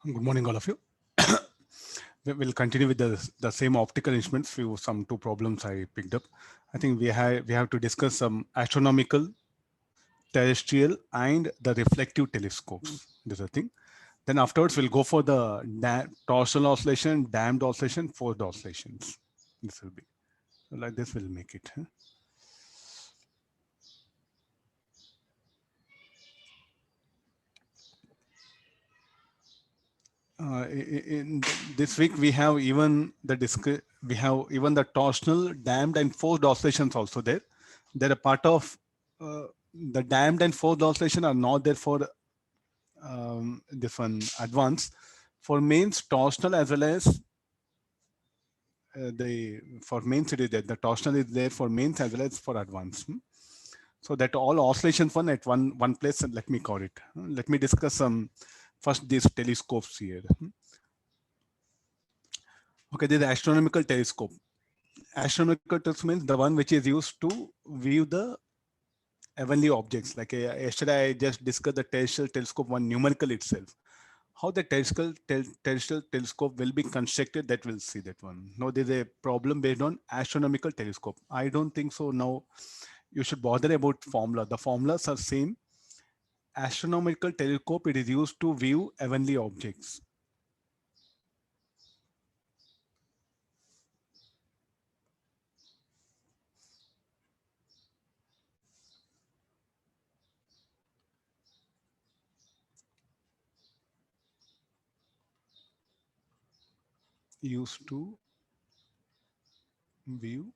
Good morning, all of you. We'll continue with the same optical instruments. Some two problems I picked up. I think we have to discuss some astronomical, terrestrial, and the reflective telescopes. This is a thing. Then afterwards we'll go for the torsional oscillation, damped oscillation, forced oscillations. This will be like this. Will make it. In this week we have even the torsional, damped, and forced oscillations also there. They're a part of the damped and forced oscillation are not there for this one advanced. For mains, torsional as well as for mains it is there. The torsional is there for mains as well as for advanced. So that all oscillations one at one place. And let me call it. Let me discuss some first these telescopes here. Okay, this is the astronomical telescope. Astronomical telescope means the one which is used to view the heavenly objects. Like yesterday, I just discussed the terrestrial telescope one numerical itself. How the terrestrial telescope will be constructed, that we'll see that one. Now there's a problem based on astronomical telescope. I don't think so. Now you should bother about formula. The formulas are same. Astronomical telescope, it is used to view heavenly objects. Used to view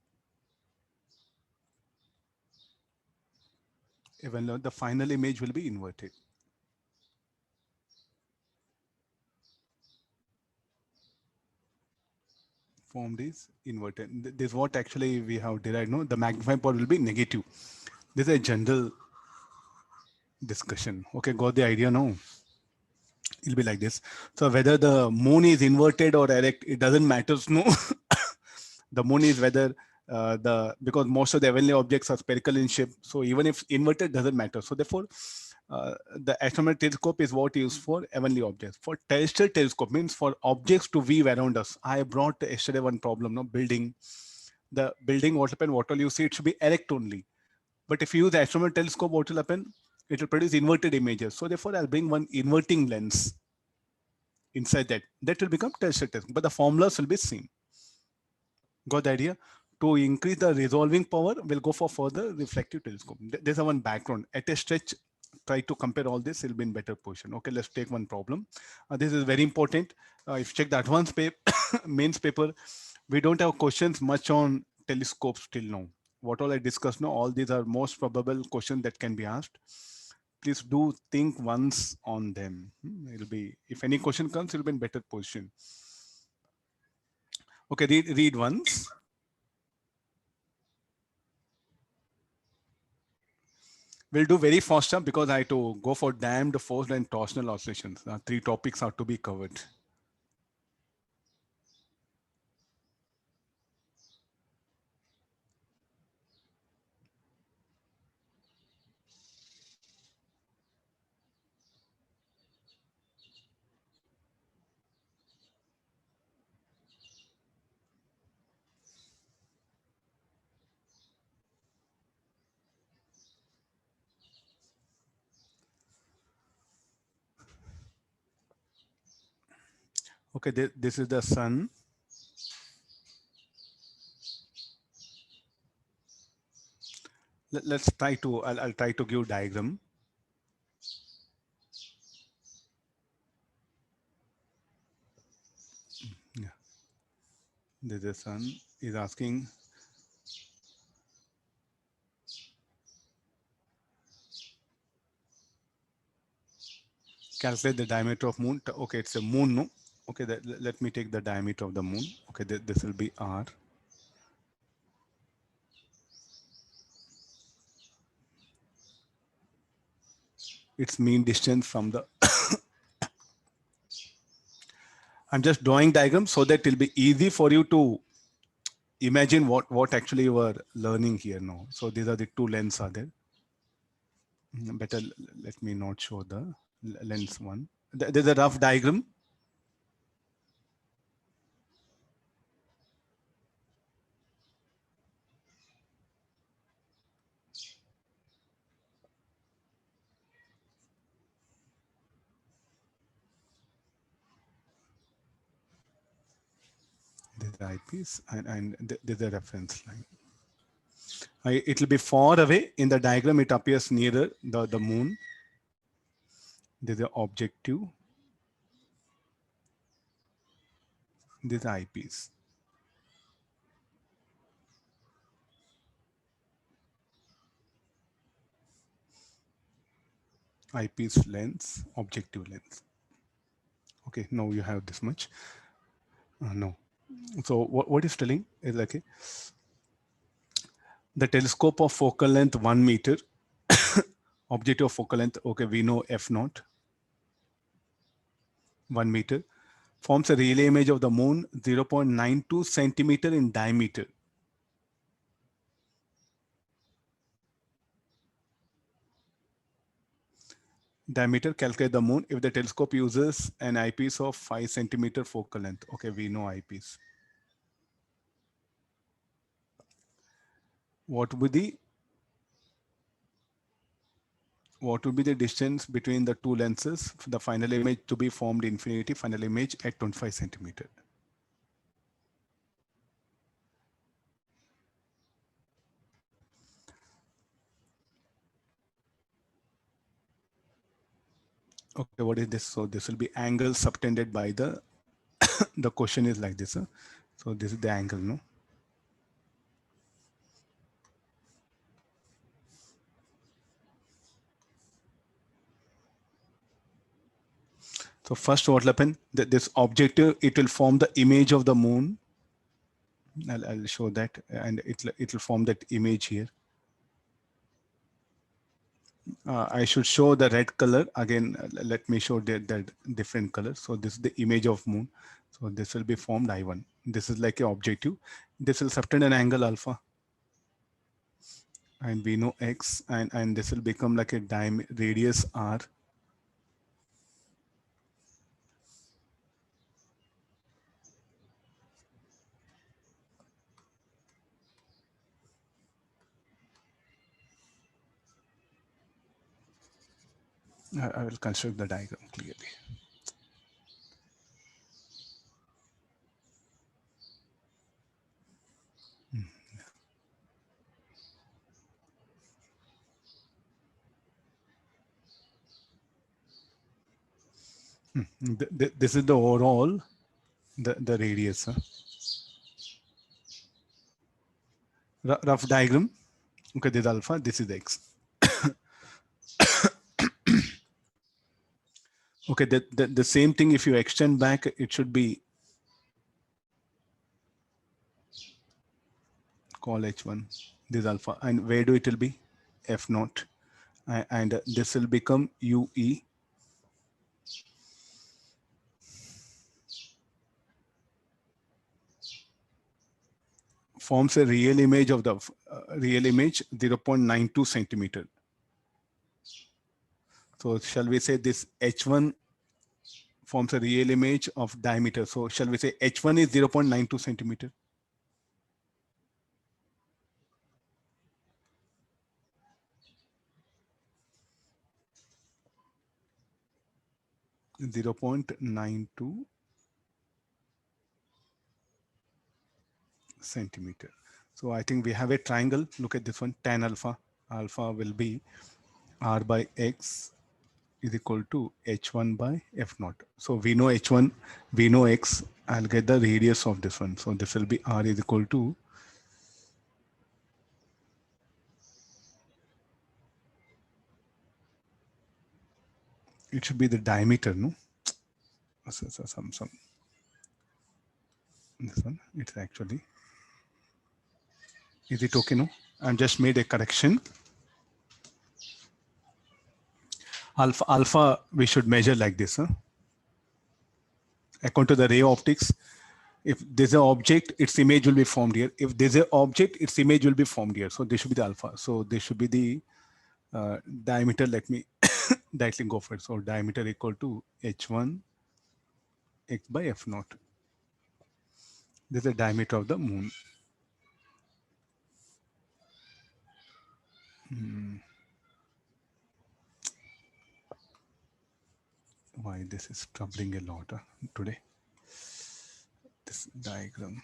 even though the final image will be inverted. Formed is inverted. This is what actually we have derived. No, the magnifying power will be negative. This is a general discussion. Okay, got the idea now? It'll be like this. So whether the moon is inverted or erect, it doesn't matter. No, the moon is whether because most of the heavenly objects are spherical in shape. So even if inverted, doesn't matter. So therefore, the astronomical telescope is what used for heavenly objects. For terrestrial telescope means for objects to view around us. I brought yesterday one problem. No, building. The building, what happen? What all you see, it should be erect only. But if you use the astronomical telescope, what will happen? It will produce inverted images. So therefore, I'll bring one inverting lens inside that. That will become terrestrial telescope. But the formulas will be same. Got the idea? To increase the resolving power, we'll go for further reflective telescope. There's a one background. At a stretch, try to compare all this, it'll be in better position. Okay, let's take one problem. This is very important. If you check the advanced paper, mains paper, we don't have questions much on telescopes till now. What all I discussed now, all these are most probable questions that can be asked. Please do think once on them. It'll be, if any question comes, it'll be in better position. Okay, read once. We'll do very fast because I have to go for damped, forced, and torsional oscillations. 3 topics are to be covered. Okay, this is the sun. Let's try to, I'll try to give diagram. Yeah. This is the sun is asking. Calculate the diameter of moon. Okay, it's a moon, no? Okay, let me take the diameter of the moon. Okay, this will be R. Its mean distance from the I'm just drawing diagrams so that it'll be easy for you to imagine what actually you are learning here now. So these are the 2 lenses are there. Better let me not show the lens one. There's a rough diagram. the eyepiece, and there's a reference line. It will be far away. In the diagram, it appears nearer the moon. There's the objective. This eyepiece. Eyepiece lens, objective lens. Okay, now you have this much. No. So what is telling is like the telescope of focal length 1 meter, objective of focal length, okay, we know f naught, 1 meter, forms a relay image of the moon 0.92 centimeter in diameter. Diameter, calculate the moon if the telescope uses an eyepiece of 5 centimeter focal length. Okay, we know eyepiece. What would be the distance between the two lenses for the final image to be formed infinity, final image at 25 centimeter? Okay, what is this? So this will be angle subtended by the, the question is like this. So this is the angle, no? So first what will happen, that this objective, it will form the image of the moon. I'll show that, and it will form that image here. I should show the red color again. Let me show that different color. So this is the image of moon. So this will be formed I1. This is like a objective. This will subtend an angle alpha. And we know X, and this will become like a radius R. I will construct the diagram clearly. This is the overall, the radius. Rough diagram. Okay, this is alpha, this is X. Okay, the same thing, if you extend back, it should be call H1, this alpha, and where do it will be? F naught, and this will become UE. Forms a real image of the real image 0.92 centimeter. So shall we say this H1 forms a real image of diameter. So shall we say H1 is 0.92 centimeter? Zero 0.92 centimeter. So I think we have a triangle. Look at this one, tan alpha. Alpha will be R by X is equal to H1 by F naught. So we know H1, we know X. I'll get the radius of this one. So this will be R is equal to, it should be the diameter, no? So some this one, it's actually, is it okay? No, I'm just made a correction. Alpha we should measure like this, huh? According to the ray optics, if there's an object, its image will be formed here. If there's an object, its image will be formed here. So this should be the alpha. So this should be the diameter. Let me directly go for it. So diameter equal to H1 X by F naught. This is the diameter of the moon. Why this is troubling a lot today, this diagram.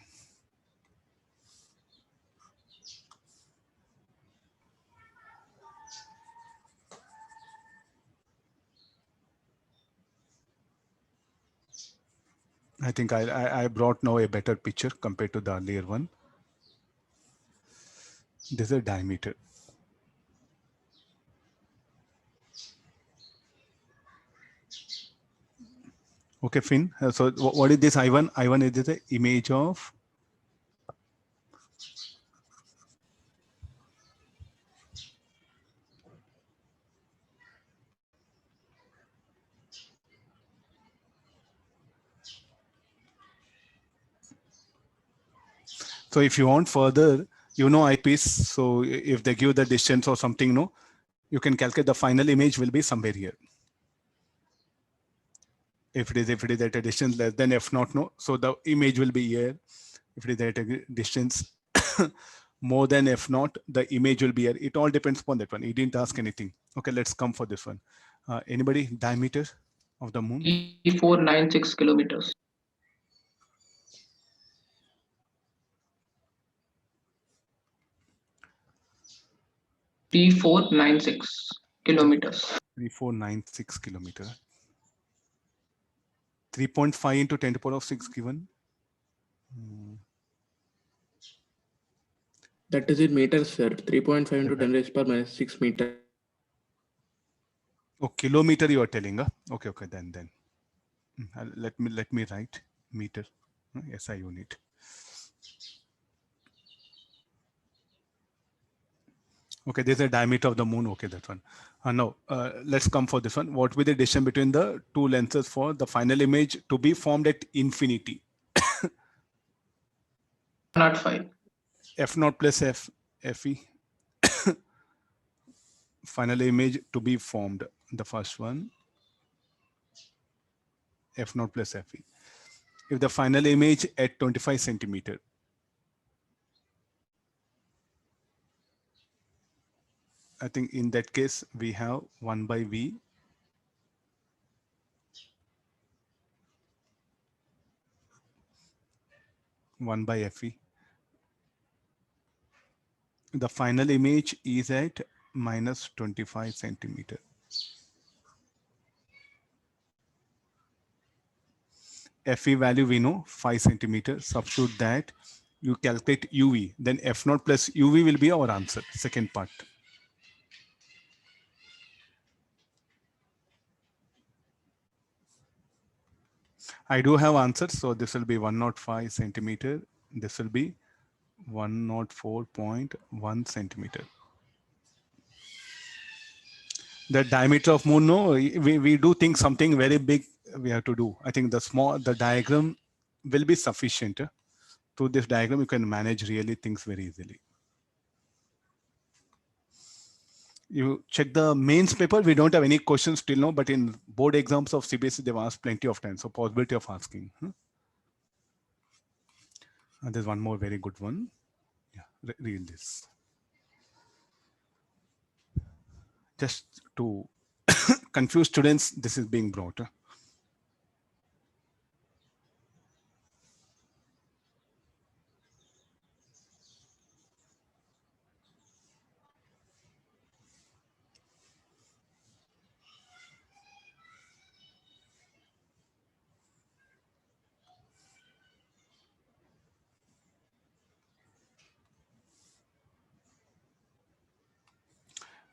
I think I brought now a better picture compared to the earlier one. This is a diameter. Okay, Finn. So what is this I1? I1 is the image of so if you want further, you know eyepiece. So if they give the distance or something, no, you can calculate the final image will be somewhere here. If it is at a distance less than f naught, no, so the image will be here. If it is at a distance more than f naught, the image will be here. It all depends upon that one. He didn't ask anything. Okay, let's come for this one. Anybody? Diameter of the moon? 3496 kilometers. 3496 kilometers. 3496 kilometer. 3.5 into 10 to the power of 6 given. That is in meters, sir. 3.5 into 10 raised per minus 6 meter. Oh, kilometer you are telling, huh? Okay, then. Let me write meter, SI unit. Okay, there's a diameter of the moon. Okay, that one. Now, let's come for this one. What will be the distance between the two lenses for the final image to be formed at infinity? Not 5. F naught plus FE. Final image to be formed. The first one. F naught plus FE. If the final image at 25 centimeter. I think in that case, we have 1 by V. One by FE. The final image is at minus 25 centimeter. FE value we know 5 centimeter. Substitute that. You calculate UV. Then F naught plus UV will be our answer. Second part. I do have answers. So this will be 105 centimeter. This will be 104.1 centimeter. The diameter of moon, no, we do think something very big we have to do. I think the diagram will be sufficient. Through this diagram, you can manage really things very easily. You check the mains paper. We don't have any questions till now, but in board exams of CBSE, they've asked plenty of time. So possibility of asking. And there's one more very good one. Yeah, read this. Just to confuse students, this is being brought.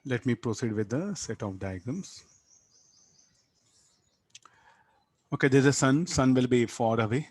Let me proceed with the set of diagrams. Okay, there's a sun. Sun will be far away.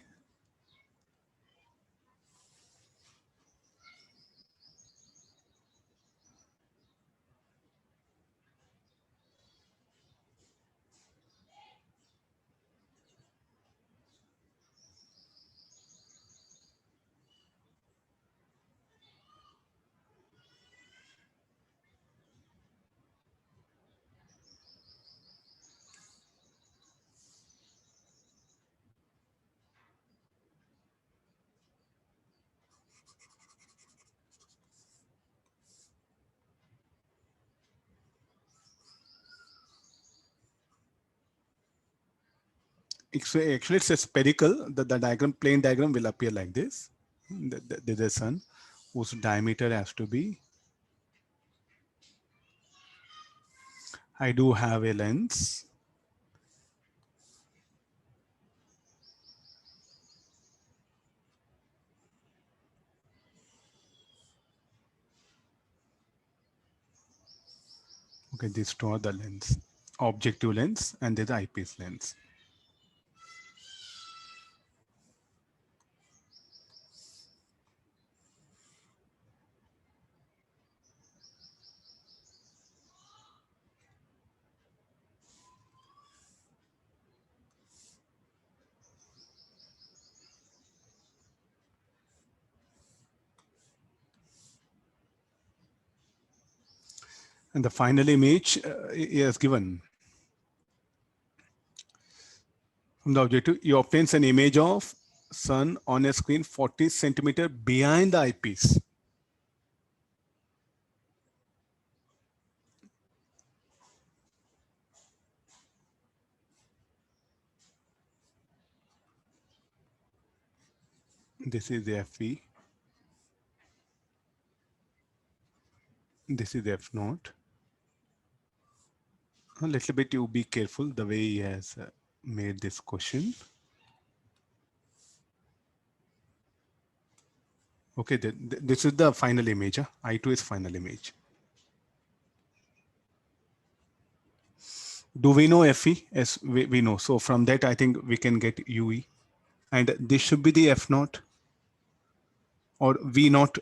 Actually, it's a spherical. The diagram, plane diagram will appear like this. There's a sun whose diameter has to be. I do have a lens. Okay, these two are the lens, objective lens, and there's the eyepiece lens. And the final image is given. From the objective, you obtains an image of sun on a screen 40 centimeter behind the eyepiece. This is the FV. This is F naught. A little bit, you be careful the way he has made this question. Okay, this is the final image. I2 is final image. Do we know FE? Yes, we know. So from that, I think we can get UE. And this should be the F naught or V naught.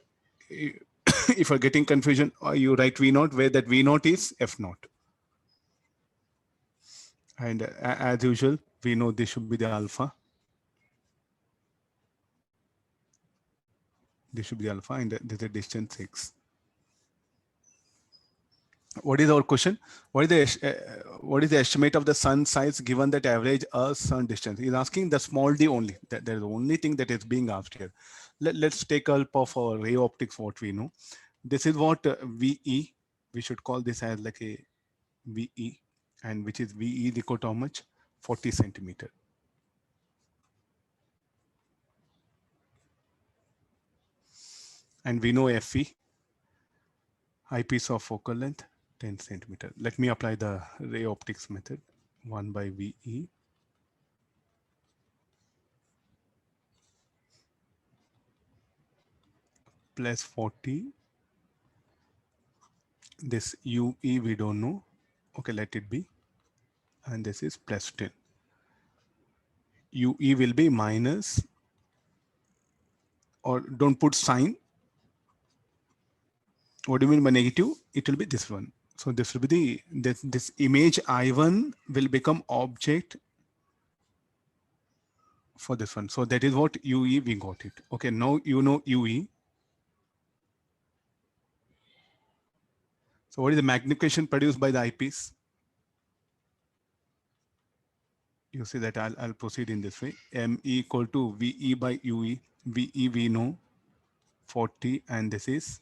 If you're getting confusion, you write V naught where that V naught is F naught. And as usual, we know this should be the alpha. This should be the alpha, and this is the distance x. What is our question? What is the estimate of the sun size given that average sun distance? He's asking the small d only. That is the only thing that is being asked here. Let's take help of our ray optics, what we know. This is what VE. We should call this as like a VE, and which is VE is equal to how much? 40 centimeter. And we know FE, eyepiece of focal length, 10 centimeter. Let me apply the ray optics method. 1 by VE plus 40. This UE we don't know. Okay, let it be. And this is plus 10. UE will be minus, or don't put sign. What do you mean by negative? It will be this one. So this will be this image I1 will become object for this one. So that is what UE we got it. Okay, now you know UE. So what is the magnification produced by the eyepiece? You see that I'll proceed in this way. ME equal to VE by UE. VE we know 40, and this is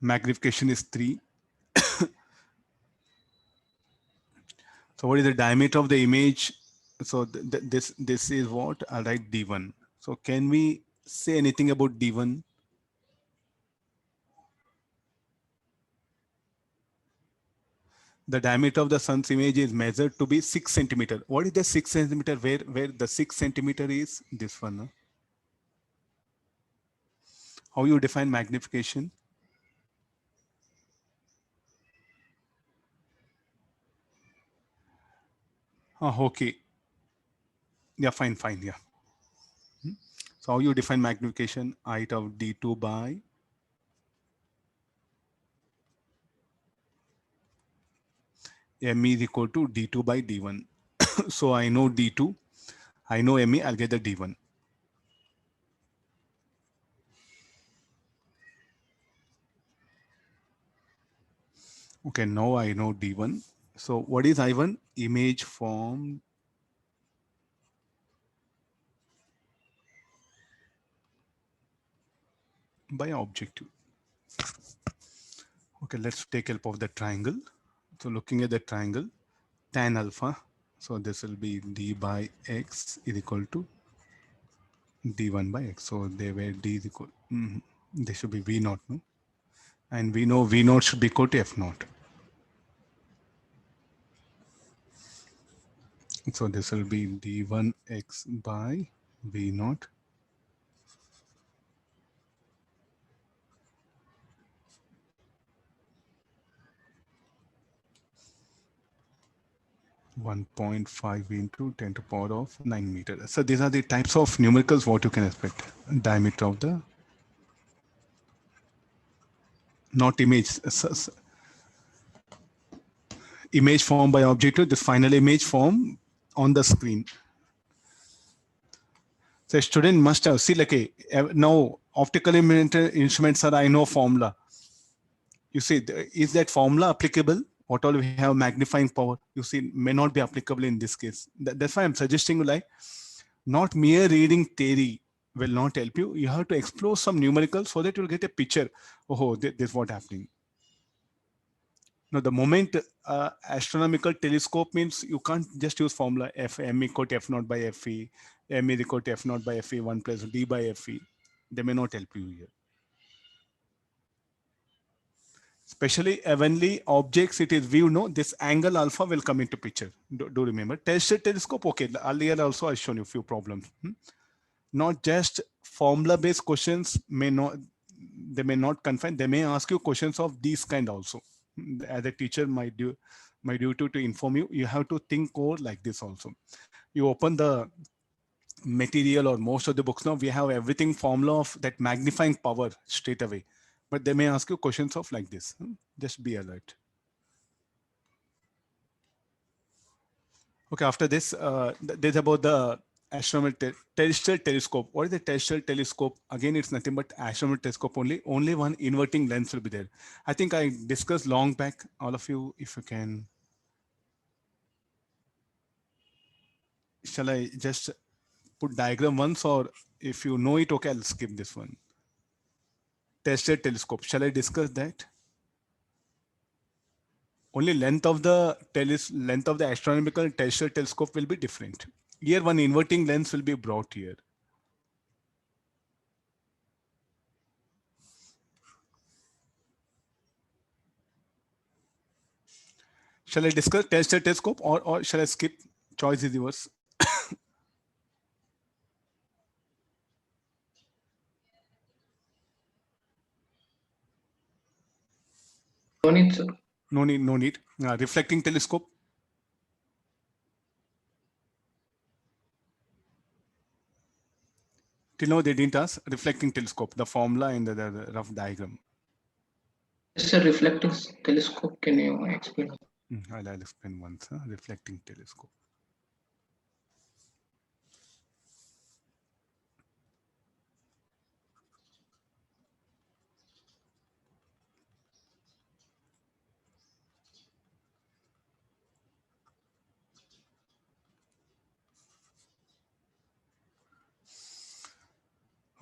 magnification is 3. So what is the diameter of the image? So this is what I'll write D1. So can we say anything about D1? The diameter of the sun's image is measured to be 6 centimeter. What is the 6 centimeter? Where the 6 centimeter is? This one. Huh? How you define magnification? Oh, okay. Yeah, fine. Yeah. So how you define magnification? Height of D2 by ME is equal to D2 by D1. So I know D2, I know ME, I'll get the D1. Okay, now I know D1. So what is I1? Image formed by objective. Okay, let's take help of the triangle. So looking at the triangle, tan alpha. So this will be D by X is equal to D1 by X. So they were D is equal. This should be V naught, no? And we know V naught should be equal to F naught. So this will be D1X by V naught. 1.5 into 10 to power of 9 meters. So these are the types of numericals what you can expect. Diameter of the, not image, image formed by objective, this final image form on the screen. So a student must have, see like now optical instruments are, I know formula. You see, is that formula applicable? What all we have magnifying power, you see, may not be applicable in this case. That's why I'm suggesting you like, not mere reading theory will not help you. You have to explore some numericals so that you'll get a picture. Oh, this is what happening. Now, the moment astronomical telescope means you can't just use formula M equal to F naught by Fe, M is equal to F naught by Fe, 1 plus D by Fe. They may not help you here. Especially heavenly objects, it is viewed, no, this angle alpha will come into picture. Do remember. Terrestrial telescope, okay, earlier also I shown you a few problems. Not just formula based questions may not, they may not confine, they may ask you questions of these kind also. As a teacher, my duty to inform you, you have to think over like this also. You open the material or most of the books now, we have everything formula of that magnifying power straight away, but they may ask you questions of like this. Just be alert. Okay, after this, there's about the astronomical terrestrial telescope. What is the terrestrial telescope? Again, it's nothing but astronomical telescope only. Only one inverting lens will be there. I think I discussed long back. All of you, if you can, shall I just put diagram once, or if you know it, okay, I'll skip this one. Terrestrial telescope. Shall I discuss that? Only length of the astronomical terrestrial telescope will be different. Here, one inverting lens will be brought here. Shall I discuss terrestrial telescope, or shall I skip? Choice is yours. No need, sir. No need, no need. Reflecting telescope. Till now they didn't ask reflecting telescope, the formula in the rough diagram. It's a reflecting telescope. Can you explain? I'll explain once. Reflecting telescope.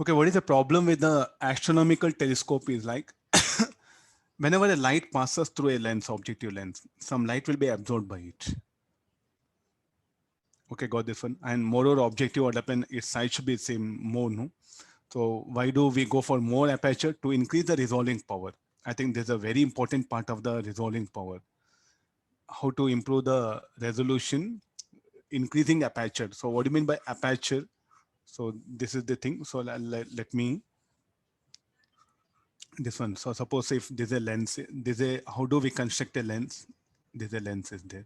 Okay, what is the problem with the astronomical telescope is like, whenever a light passes through a lens, objective lens, some light will be absorbed by it. Okay, got this one. And moreover, objective what happen, its size should be same more, no? So why do we go for more aperture? To increase the resolving power. I think there's a very important part of the resolving power. How to improve the resolution, increasing aperture. So what do you mean by aperture? So this is the thing. So let me, this one. So suppose if there's a lens, how do we construct a lens? There's a lens is there.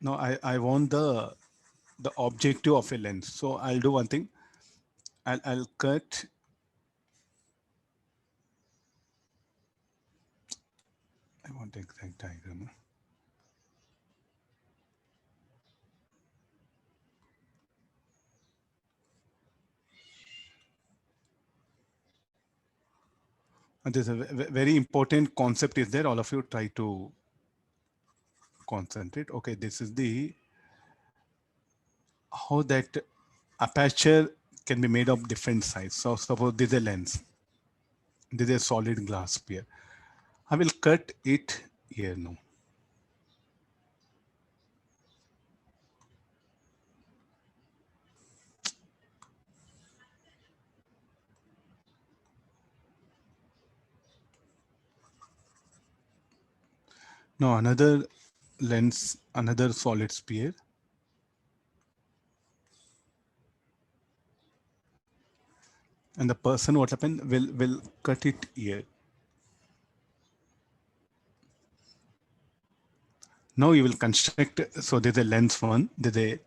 Now I want the objective of a lens. So I'll do one thing. I'll cut. I want the exact diagram. And there's a very important concept is there. All of you try to concentrate. Okay, this is the how that aperture can be made of different size. So suppose this is a lens. This is a solid glass sphere. I will cut it here now. Now another lens, another solid sphere. And the person what happened will cut it here. Now you will construct, so there's a lens one, there's a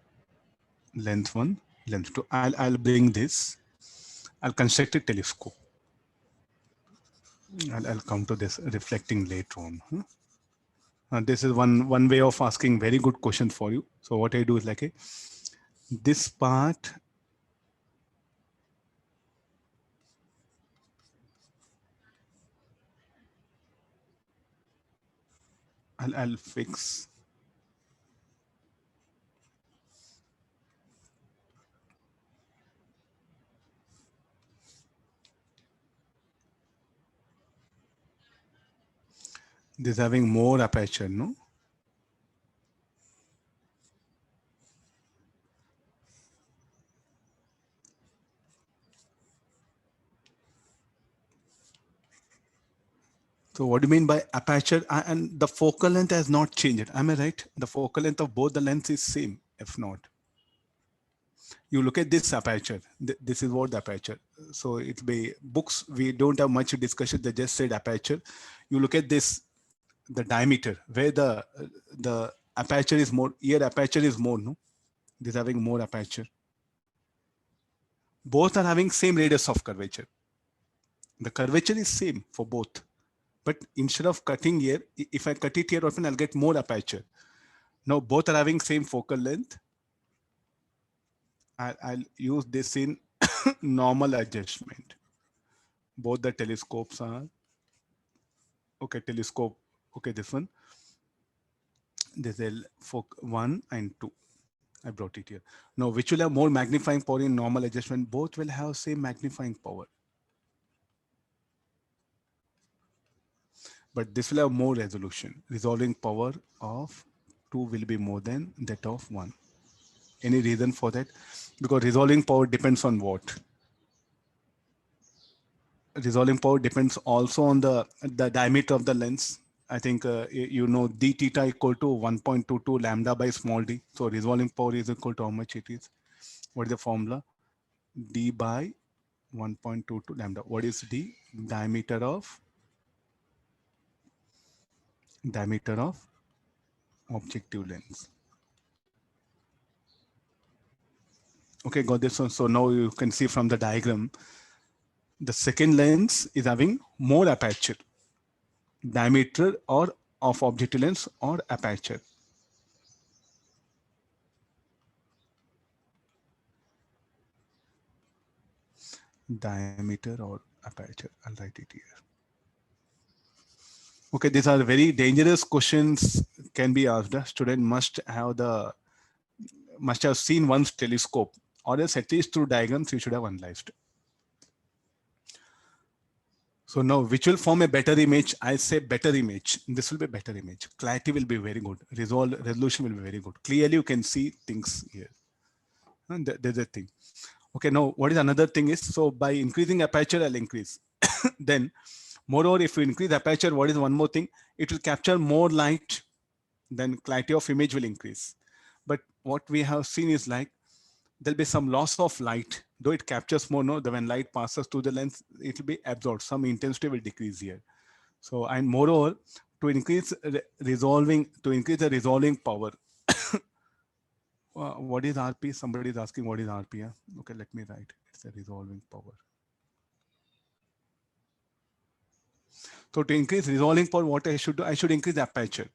lens one, lens two. I'll bring this. I'll construct a telescope. I'll come to this reflecting later on. This is one way of asking very good question for you. So what I do is like this part. I'll fix. This having more aperture, no? So what do you mean by aperture? And the focal length has not changed. Am I right? The focal length of both the lens is same. If not, you look at this aperture. This is what the aperture. So it's be books. We don't have much discussion. They just said aperture. You look at this, the diameter, where the aperture is more. Here aperture is more. No, this having more aperture. Both are having same radius of curvature. The curvature is same for both. But instead of cutting here, if I cut it here often, I'll get more aperture. Now both are having same focal length. I'll use this in normal adjustment. Both the telescopes are, okay, telescope, okay, this one. This is one and two. I brought it here. Now, which will have more magnifying power in normal adjustment? Both will have same magnifying power. But this will have more resolution. Resolving power of 2 will be more than that of 1. Any reason for that? Because resolving power depends on what? Resolving power depends also on the diameter of the lens. I think you know d theta equal to 1.22 lambda by small d. So resolving power is equal to how much it is? What is the formula? D by 1.22 lambda. What is d? Diameter of objective lens. Okay, got this one. So now you can see from the diagram, the second lens is having more aperture, diameter or of objective lens or aperture. Diameter or aperture. I'll write it here. Okay, these are very dangerous questions can be asked. The student must have seen one's telescope, or else at least through diagrams you should have analyzed. So now which will form a better image? I say better image. This will be a better image. Clarity will be very good. Resolution will be very good. Clearly you can see things here. And there's a thing. Okay, now what is another thing is, so by increasing aperture, I'll increase. Then moreover, if you increase aperture, what is one more thing? It will capture more light, then clarity of image will increase. But what we have seen is like, there'll be some loss of light, though it captures more, no, when light passes through the lens, it will be absorbed. Some intensity will decrease here. So, and moreover, to increase the resolving power, what is RP? Somebody is asking what is RP? Yeah? Okay, let me write. It's a resolving power. So to increase resolving power, what I should do? I should increase aperture.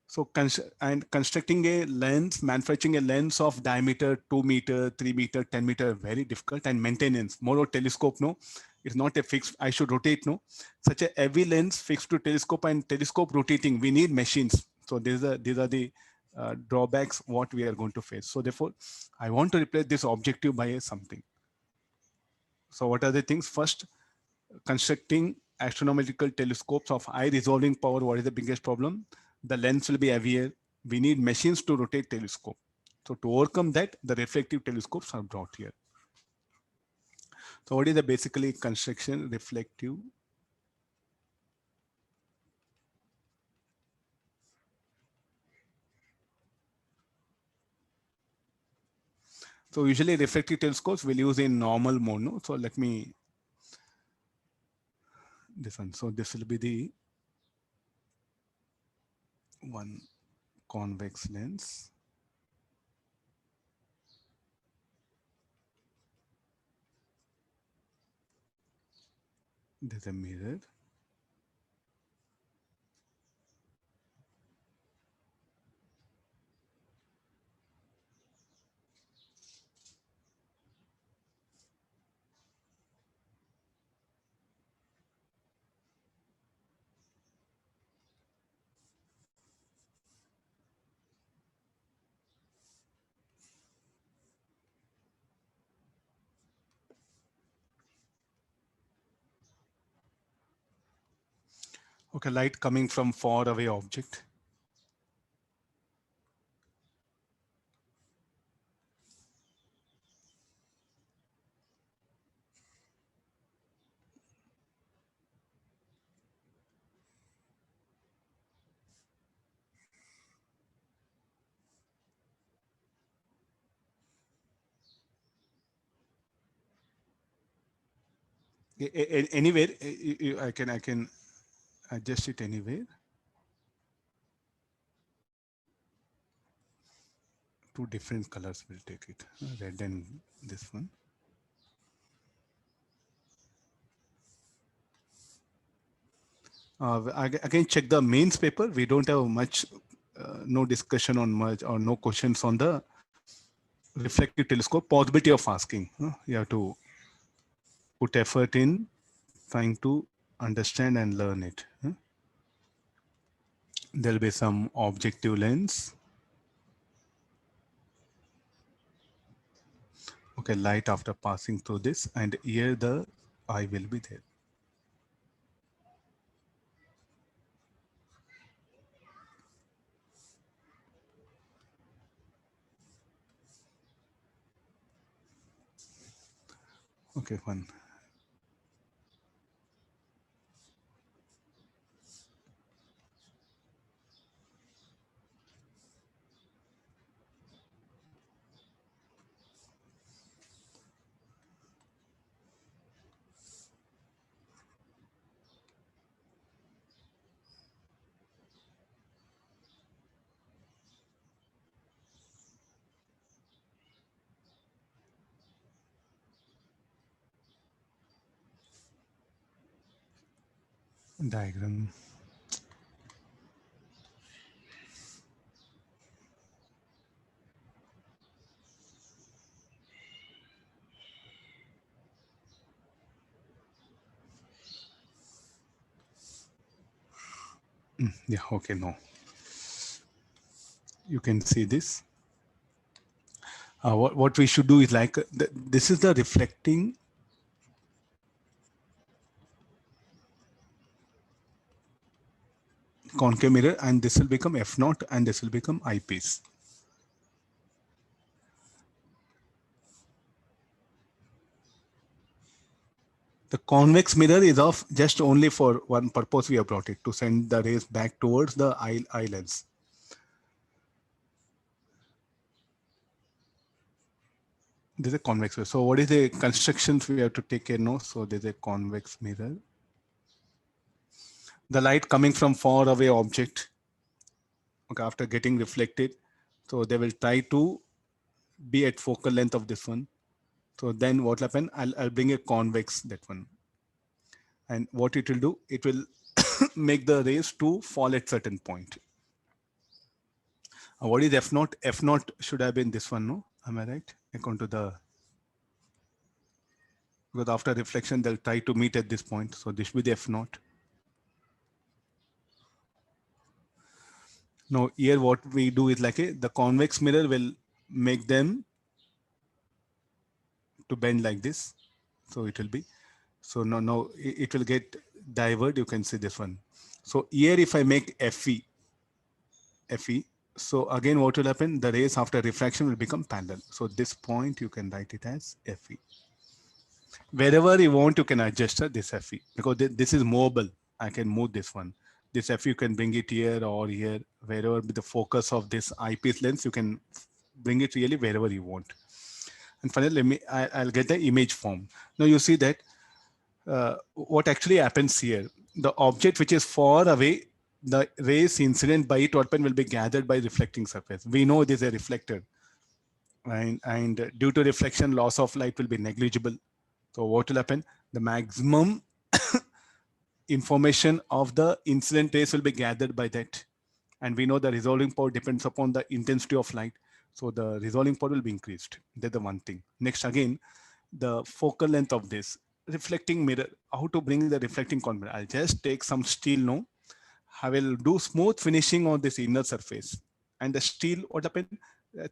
So constructing a lens, manufacturing a lens of diameter 2 meter, 3 meter, 10 meter, very difficult, and maintenance. More telescope, no, it's not a fixed. I should rotate, no. Such a heavy lens fixed to telescope and telescope rotating. We need machines. So these are the drawbacks what we are going to face. So therefore, I want to replace this objective by something. So what are the things? First, constructing astronomical telescopes of high resolving power. What is the biggest problem? The lens will be heavier. We need machines to rotate telescope. So to overcome that, the reflective telescopes are brought here. So what is the basically construction reflective? So usually reflective telescopes will use in normal mode. No? So let me, this one. So this will be the one. convex lens. There's a mirror. Okay, light coming from far away object. Anywhere, I can adjust it anywhere. Two different colors will take it, red and this one. Again, check the mains paper. We don't have much, no discussion on much or no questions on the reflective telescope. Possibility of asking. You have to put effort in trying to understand and learn it. There'll be some objective lens. Okay, light after passing through this, and here the eye will be there. Okay, fine. Diagram. Yeah, okay, no. You can see this. What we should do is like, this is the reflecting concave mirror, and this will become F0 and this will become eyepiece. The convex mirror is of just only for one purpose we have brought it, to send the rays back towards the eye lens. There's a convex mirror. So what is the constructions we have to take care now? So there's a convex mirror. The light coming from far away object, okay, after getting reflected, so they will try to be at focal length of this one. So then what will happen? I'll bring a convex, that one. And what it will do, it will make the rays to fall at certain point. What is F0? F0 should have been this one, no? Am I right? According to the, because after reflection, they'll try to meet at this point. So this will be the F0. Now here what we do is like the convex mirror will make them to bend like this. So it will be, so now it will get diverted. You can see this one. So here if I make FE, so again what will happen? The rays after refraction will become parallel. So this point you can write it as FE. Wherever you want, you can adjust this FE, because this is movable. I can move this one. This FE you can bring it here or here, wherever the focus of this eyepiece lens, you can bring it really wherever you want. And finally, I'll get the image form. Now you see that what actually happens here, the object which is far away the rays incident by it will be gathered by reflecting surface. We know it is a reflector, and due to reflection, loss of light will be negligible. So what will happen? The maximum information of the incident rays will be gathered by that. And we know the resolving power depends upon the intensity of light. So the resolving power will be increased. That's the one thing. Next, again, the focal length of this reflecting mirror. How to bring the reflecting component? I'll just take some steel now. I will do smooth finishing on this inner surface. And the steel, what happened?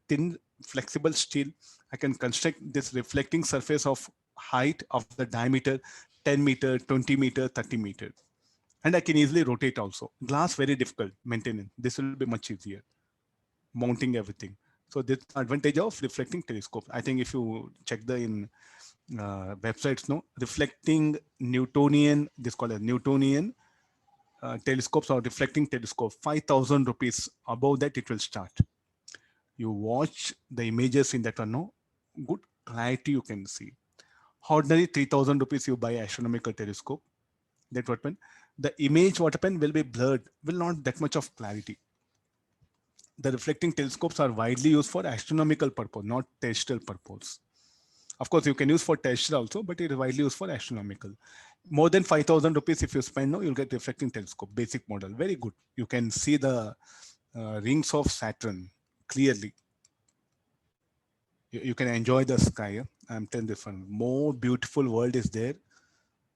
Thin, flexible steel. I can construct this reflecting surface of height of the diameter 10 meter, 20 meter, 30 meter. And I can easily rotate also. Glass, very difficult maintenance. This will be much easier. Mounting everything. So this advantage of reflecting telescope. I think if you check the websites, no, reflecting Newtonian, this called a Newtonian telescopes or reflecting telescope, 5,000 rupees. Above that, it will start. You watch the images in that one, no, good clarity you can see. Ordinary 3,000 rupees you buy astronomical telescope. That what happen? The image what happen will be blurred, will not that much of clarity. The reflecting telescopes are widely used for astronomical purpose, not terrestrial purpose. Of course, you can use for terrestrial also, but it is widely used for astronomical. More than 5,000 rupees if you spend, no, you'll get reflecting telescope, basic model, very good. You can see the rings of Saturn clearly. You can enjoy the sky. I'm telling this one, more beautiful world is there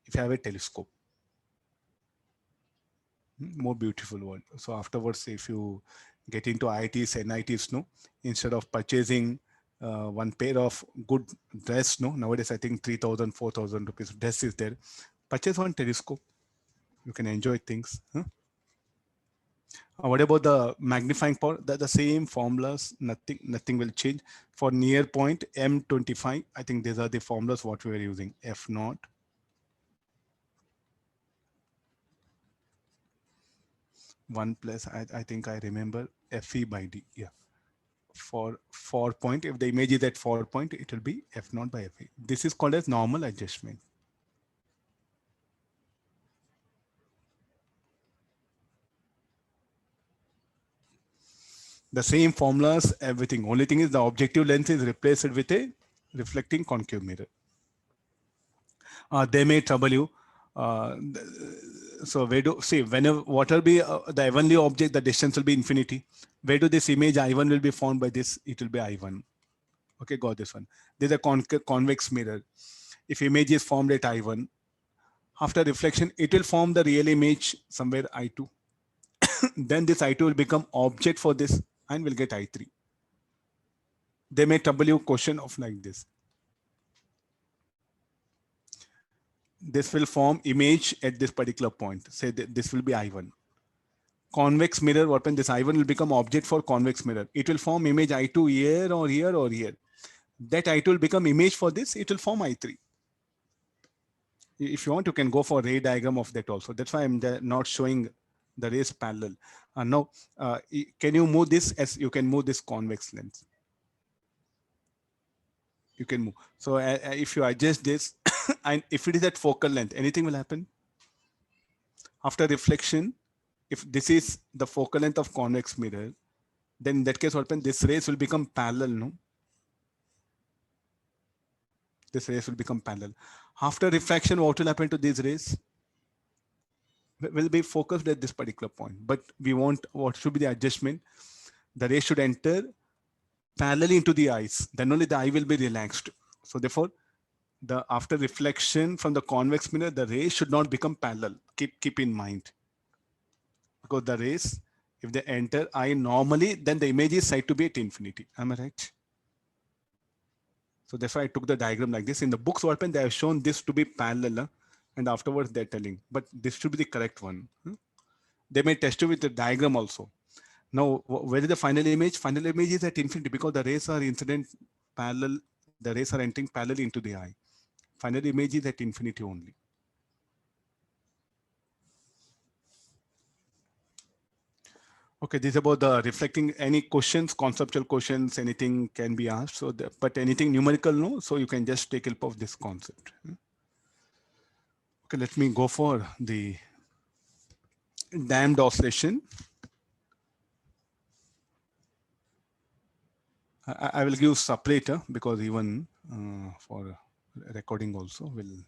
if you have a telescope. More beautiful world. So afterwards, if you get into IITs, NITs, no, instead of purchasing one pair of good dress, no, nowadays I think 3,000, 4,000 rupees dress is there. Purchase one telescope. You can enjoy things. Huh? What about the magnifying power? The same formulas, nothing will change. For near point M25, I think these are the formulas what we were using. F0. One plus, I think I remember FE by D. Yeah. For 4 point, if the image is at 4 point, it will be F0 by FE. This is called as normal adjustment. The same formulas, everything. Only thing is the objective lens is replaced with a reflecting concave mirror. They may trouble you. So where do see whenever what will be the heavenly object, the distance will be infinity. Where do this image I1 will be found by this? It will be I1. Okay, got this one. There's a convex mirror. If image is formed at I1, after reflection, it will form the real image somewhere I2. Then this I2 will become object for this and will get I3. They may trouble you question of like this. This will form image at this particular point. Say that this will be I1. Convex mirror, what when this I1 will become object for convex mirror. It will form image I2 here or here or here. That I2 will become image for this. It will form I3. If you want, you can go for ray diagram of that also. That's why I'm not showing the rays parallel. Now, can you move this as you can move this convex lens? You can move. So if you adjust this, and if it is at focal length, anything will happen. After reflection, if this is the focal length of convex mirror, then in that case, what happens? This rays will become parallel, no? This rays will become parallel. After refraction, what will happen to these rays? Will be focused at this particular point. But we want, what should be the adjustment? The ray should enter parallelly into the eyes. Then only the eye will be relaxed. So therefore, the after reflection from the convex mirror, the rays should not become parallel. Keep in mind. Because the rays, if they enter eye normally, then the image is said to be at infinity. Am I right? So that's why I took the diagram like this. In the books, what happened, they have shown this to be parallel, and afterwards they're telling, but this should be the correct one. They may test you with the diagram also. Now, where is the final image? Final image is at infinity because the rays are incident parallel. The rays are entering parallel into the eye. Final image is at infinity only. Okay, this is about the reflecting. Any questions, conceptual questions, anything can be asked. So, but anything numerical, no. So you can just take help of this concept. Okay, let me go for the damped oscillation. I will give separator because even for recording also will